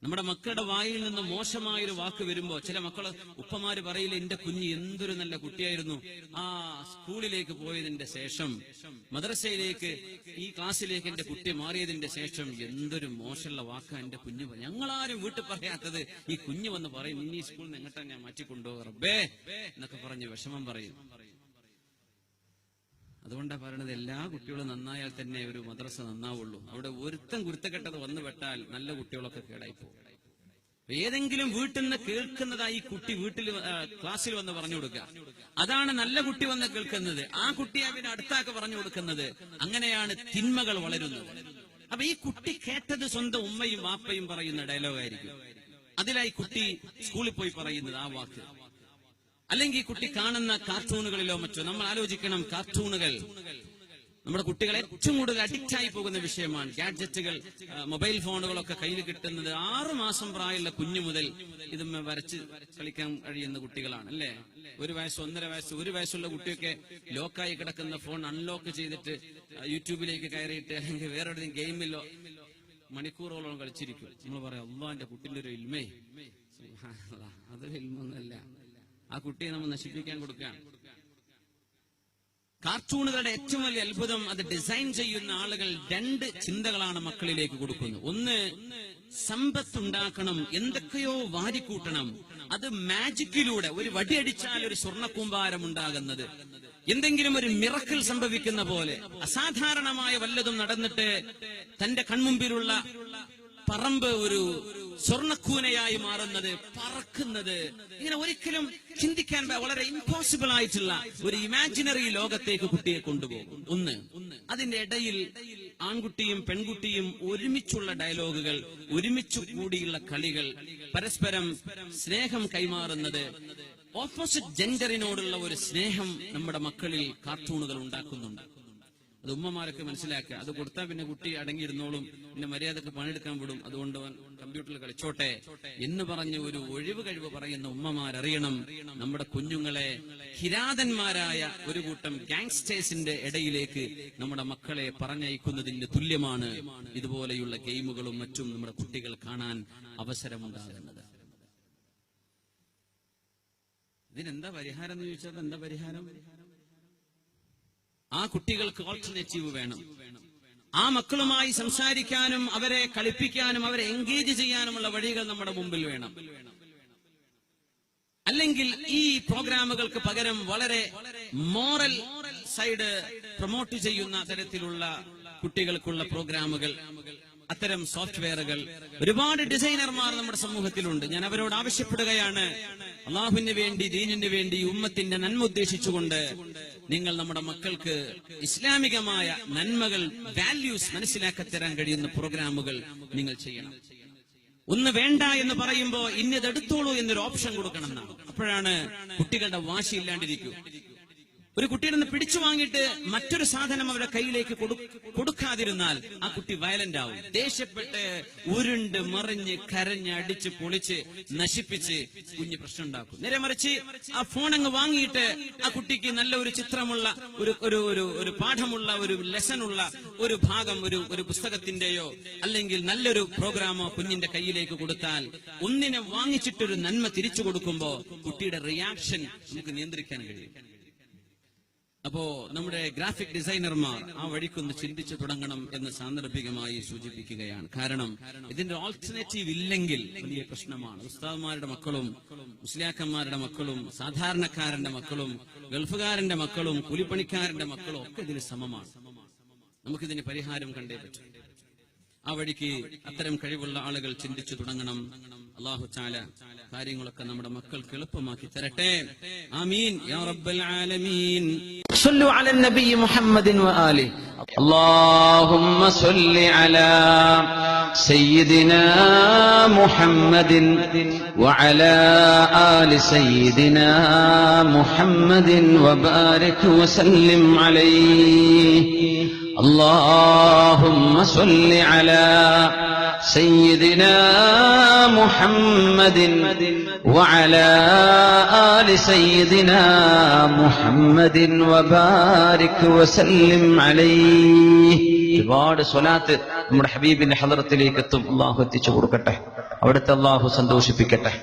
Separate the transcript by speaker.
Speaker 1: നമ്മുടെ മക്കളുടെ വായിൽ നിന്ന് മോശമായൊരു വാക്ക് വരുമ്പോ ചില മക്കള് ഉപ്പമാര് പറയില്ല, എന്റെ കുഞ്ഞ് എന്തൊരു നല്ല കുട്ടിയായിരുന്നു, ആ സ്കൂളിലേക്ക് പോയതിന്റെ ശേഷം, മദ്രസയിലേക്ക് ഈ ക്ലാസ്സിലേക്ക് എന്റെ കുട്ടി മാറിയതിന്റെ ശേഷം എന്തൊരു മോശമുള്ള വാക്കാ എന്റെ കുഞ്ഞ്. ഞങ്ങളാരും വീട്ടിൽ പറയാത്തത് ഈ കുഞ്ഞ് വന്ന് പറയും, ഇനി സ്കൂളിൽ നിന്ന് എങ്ങോട്ടാ ഞാൻ മാറ്റിക്കൊണ്ടുപോകാം റബ്ബേ എന്നൊക്കെ പറഞ്ഞ് വിഷമം പറയും. അതുകൊണ്ടാണ് പറയണത്, എല്ലാ കുട്ടികളും നന്നായാൽ തന്നെ ഒരു മദ്രസ നന്നാവുള്ളൂ. അവിടെ ഒരുത്തം കുരുത്തക്കെട്ടത് വന്നു പെട്ടാൽ നല്ല കുട്ടികളൊക്കെ കേടായി പോകും. ഏതെങ്കിലും വീട്ടിൽ നിന്ന് കേൾക്കുന്നതായി കുട്ടി വീട്ടിൽ ക്ലാസ്സിൽ വന്ന് പറഞ്ഞു കൊടുക്കുക, അതാണ് നല്ല കുട്ടി വന്ന് കേൾക്കുന്നത്. ആ കുട്ടിയെ പിന്നെ അടുത്താക്ക് പറഞ്ഞു കൊടുക്കുന്നത്. അങ്ങനെയാണ് തിന്മകൾ വളരുന്നത്. അപ്പൊ ഈ കുട്ടി കേട്ടത് സ്വന്തം ഉമ്മയും വാപ്പയും പറയുന്ന ഡയലോഗായിരിക്കും. അതിലായി കുട്ടി സ്കൂളിൽ പോയി പറയുന്നത് ആ വാക്ക്. അല്ലെങ്കിൽ കുട്ടി കാണുന്ന കാർട്ടൂണുകളിലോ മറ്റോ. നമ്മൾ ആലോചിക്കണം, കാർട്ടൂണുകൾ നമ്മുടെ കുട്ടികളെ ഏറ്റവും കൂടുതൽ അഡിക്റ്റ് ആയി പോകുന്ന വിഷയമാണ്. ഗാഡ്ജറ്റുകൾ, മൊബൈൽ ഫോണുകളൊക്കെ കയ്യിൽ കിട്ടുന്നത് 6 മാസം പ്രായമുള്ള കുഞ്ഞു മുതൽ ഇത് വരച്ച് കളിക്കാൻ കഴിയുന്ന കുട്ടികളാണ് അല്ലേ. 1 വയസ്സ് 1.5 വയസ്സ് 1 വയസ്സുള്ള കുട്ടിയൊക്കെ ലോക്കായി കിടക്കുന്ന ഫോൺ അൺലോക്ക് ചെയ്തിട്ട് യൂട്യൂബിലേക്ക് കയറിയിട്ട് അല്ലെങ്കിൽ വേറെ ഗെയിമിലോ മണിക്കൂറോളം കളിച്ചിരിക്കും. നമ്മൾ പറയാം, അള്ളാന്റെ കുട്ടിന്റെ ഒരു ഇൽമേ, അതൊരു ഇൽമൊന്നുമല്ല. ആ കുട്ടിയെ നമ്മൾ നശിപ്പിക്കാൻ കൊടുക്കുകയാണ്. കാർട്ടൂണുകളുടെ ഏറ്റവും വലിയ അത്ഭുതം, അത് ഡിസൈൻ ചെയ്യുന്ന ആളുകൾ 2 ചിന്തകളാണ് മക്കളിലേക്ക് കൊടുക്കുന്നത്. ഒന്ന്, സമ്പത്തുണ്ടാക്കണം, എന്തൊക്കെയോ വാരിക്കൂട്ടണം. അത് മാജിക്കിലൂടെ, ഒരു വടിയടിച്ചാൽ ഒരു സ്വർണ്ണക്കൂമ്പാരം ഉണ്ടാകുന്നത്, എന്തെങ്കിലും ഒരു മിറക്കിൾ സംഭവിക്കുന്ന പോലെ, അസാധാരണമായ വല്ലതും നടന്നിട്ട് തന്റെ കൺമുമ്പിലുള്ള പറമ്പ് ഒരു സ്വർണ്ണക്കൂനയായി മാറുന്നത്, പറക്കുന്നത്, ഇങ്ങനെ ഒരിക്കലും ചിന്തിക്കാൻ വളരെ ഇമ്പോസിബിൾ ആയിട്ടുള്ള ഒരു ഇമാജിനറി ലോകത്തേക്ക് കുട്ടിയെ കൊണ്ടുപോകും. ഒന്ന്. അതിന്റെ ഇടയിൽ ആൺകുട്ടിയും പെൺകുട്ടിയും ഒരുമിച്ചുള്ള ഡയലോഗുകൾ, ഒരുമിച്ചു കൂടിയുള്ള കളികൾ, പരസ്പരം സ്നേഹം കൈമാറുന്നത്, ഓപ്പോസിറ്റ് ജെൻഡറിനോടുള്ള ഒരു സ്നേഹം നമ്മുടെ മക്കളിൽ കാർട്ടൂണുകൾ ഉണ്ടാക്കുന്നുണ്ട്. അത് ഉമ്മമാരൊക്കെ മനസ്സിലാക്കുക. അത് കൊടുത്താൽ പിന്നെ കുട്ടി അടങ്ങിയിരുന്നോളും, പിന്നെ മര്യാദക്ക് പണിയെടുക്കാൻ വിടും, അതുകൊണ്ട് കമ്പ്യൂട്ടറിൽ കളിച്ചോട്ടെ എന്ന് പറഞ്ഞ് ഒരു ഒഴിവ് കഴിവ് പറയുന്ന ഉമ്മമാരറിയണം, നമ്മുടെ കുഞ്ഞുങ്ങളെ കിരാതന്മാരായ ഒരു കൂട്ടം ഗാങ്സ്റ്റേഴ്സിന്റെ ഇടയിലേക്ക് നമ്മുടെ മക്കളെ പറഞ്ഞയക്കുന്നതിന് തുല്യമാണ് ഇതുപോലെയുള്ള ഗെയിമുകളും മറ്റും നമ്മുടെ കുട്ടികൾ കാണാൻ അവസരമുണ്ടാകുന്നത്. ഇതിനെന്താ പരിഹാരം എന്ന് ചോദിച്ചാൽ എന്താ പരിഹാരം? ആ കുട്ടികൾക്ക് ഓൾട്ടർനേറ്റീവ് വേണം. ആ മക്കളുമായി സംസാരിക്കാനും അവരെ കളിപ്പിക്കാനും അവരെ എൻഗേജ് ചെയ്യാനുമുള്ള വഴികൾ നമ്മുടെ മുമ്പിൽ വേണം. അല്ലെങ്കിൽ ഈ പ്രോഗ്രാമുകൾക്ക് പകരം വളരെ മോറൽ സൈഡ് പ്രൊമോട്ട് ചെയ്യുന്ന തരത്തിലുള്ള കുട്ടികൾക്കുള്ള പ്രോഗ്രാമുകൾ, അത്തരം സോഫ്റ്റ്വെയറുകൾ, ഒരുപാട് ഡിസൈനർമാർ നമ്മുടെ സമൂഹത്തിലുണ്ട്. ഞാൻ അവരോട് ആവശ്യപ്പെടുകയാണ്, അള്ളാഹുവിന് വേണ്ടി, ദീനിന് വേണ്ടി, ഉമ്മത്തിന്റെ നന്മ ഉദ്ദേശിച്ചുകൊണ്ട് നിങ്ങൾ നമ്മുടെ മക്കൾക്ക് ഇസ്ലാമികമായ നന്മകൾ, വാല്യൂസ് മനസ്സിലാക്കി തരാൻ കഴിയുന്ന പ്രോഗ്രാമുകൾ നിങ്ങൾ ചെയ്യണം. ഒന്ന് വേണ്ട എന്ന് പറയുമ്പോ ഇന്നതെടുത്തോളൂ എന്നൊരു ഓപ്ഷൻ കൊടുക്കണം എന്നാണ്. അപ്പോഴാണ് കുട്ടികളുടെ വാശി ഇല്ലാണ്ടിരിക്കൂ. ഒരു കുട്ടിയുടെ നിന്ന് പിടിച്ചു വാങ്ങിയിട്ട് മറ്റൊരു സാധനം അവരുടെ കയ്യിലേക്ക് കൊടുക്കാതിരുന്നാൽ ആ കുട്ടി വയലന്റ് ആവും. ദേഷ്യപ്പെട്ട് ഉരുണ്ട് മറിഞ്ഞ് കരഞ്ഞ് അടിച്ച് പൊളിച്ച് നശിപ്പിച്ച് കുഞ്ഞ് പ്രശ്നം ഉണ്ടാക്കും. നേരെ മറിച്ച് ആ ഫോൺ അങ്ങ് വാങ്ങിയിട്ട് ആ കുട്ടിക്ക് നല്ല ഒരു ചിത്രമുള്ള ഒരു പാഠമുള്ള ഒരു ലെസണുള്ള ഒരു ഭാഗം ഒരു പുസ്തകത്തിന്റെയോ അല്ലെങ്കിൽ നല്ലൊരു പ്രോഗ്രാമോ കുഞ്ഞിന്റെ കയ്യിലേക്ക് കൊടുത്താൽ, ഒന്നിനെ വാങ്ങിച്ചിട്ടൊരു നന്മ തിരിച്ചു കൊടുക്കുമ്പോ കുട്ടിയുടെ റിയാക്ഷൻ നമുക്ക് നിയന്ത്രിക്കാൻ കഴിയും. അപ്പോ നമ്മുടെ ഗ്രാഫിക് ഡിസൈനർമാർ ആ വഴിക്കൊന്ന് ചിന്തിച്ചു തുടങ്ങണം എന്ന് സാന്ദർഭികമായി സൂചിപ്പിക്കുകയാണ്. കാരണം ഇതിന്റെ ഓൾട്ടർനേറ്റീവ് ഇല്ലെങ്കിൽ വലിയ പ്രശ്നമാണ്. ഉസ്താദുമാരുടെ മക്കളും മുസ്ലിയാക്കന്മാരുടെ മക്കളും സാധാരണക്കാരന്റെ മക്കളും ഗൾഫുകാരന്റെ മക്കളും കൂലിപ്പണിക്കാരന്റെ മക്കളും ഒക്കെ ഇതിന് സമമാണ്. നമുക്കിതിന് പരിഹാരം കണ്ടേ പറ്റും. ആ വഴിക്ക് അത്തരം കഴിവുള്ള ആളുകൾ ചിന്തിച്ചു തുടങ്ങണം. അല്ലാഹു തആല കാര്യങ്ങളൊക്കെ നമ്മുടെ മക്കൾക്ക് എളുപ്പമാക്കി തരട്ടെ. ആമീൻ യാ റബ്ബൽ ആലമീൻ.
Speaker 2: صلوا على النبي محمد وآله. اللهم صل على سيدنا محمد وعلى آل سيدنا محمد وبارك وسلم عليه. اللهم صل على سيدنا محمد وعلى آل سيدنا محمد وبارك وسلم عليه. ഒരുപാട് സ്വലാത്ത് നമ്മുടെ ഹബീബിന്റെ ഹളറത്തിലേക്ക് എത്തും. അല്ലാഹു എത്തിച്ചു കൊടുക്കട്ടെ. അവിടുത്തെ അള്ളാഹു സന്തോഷിപ്പിക്കട്ടെ.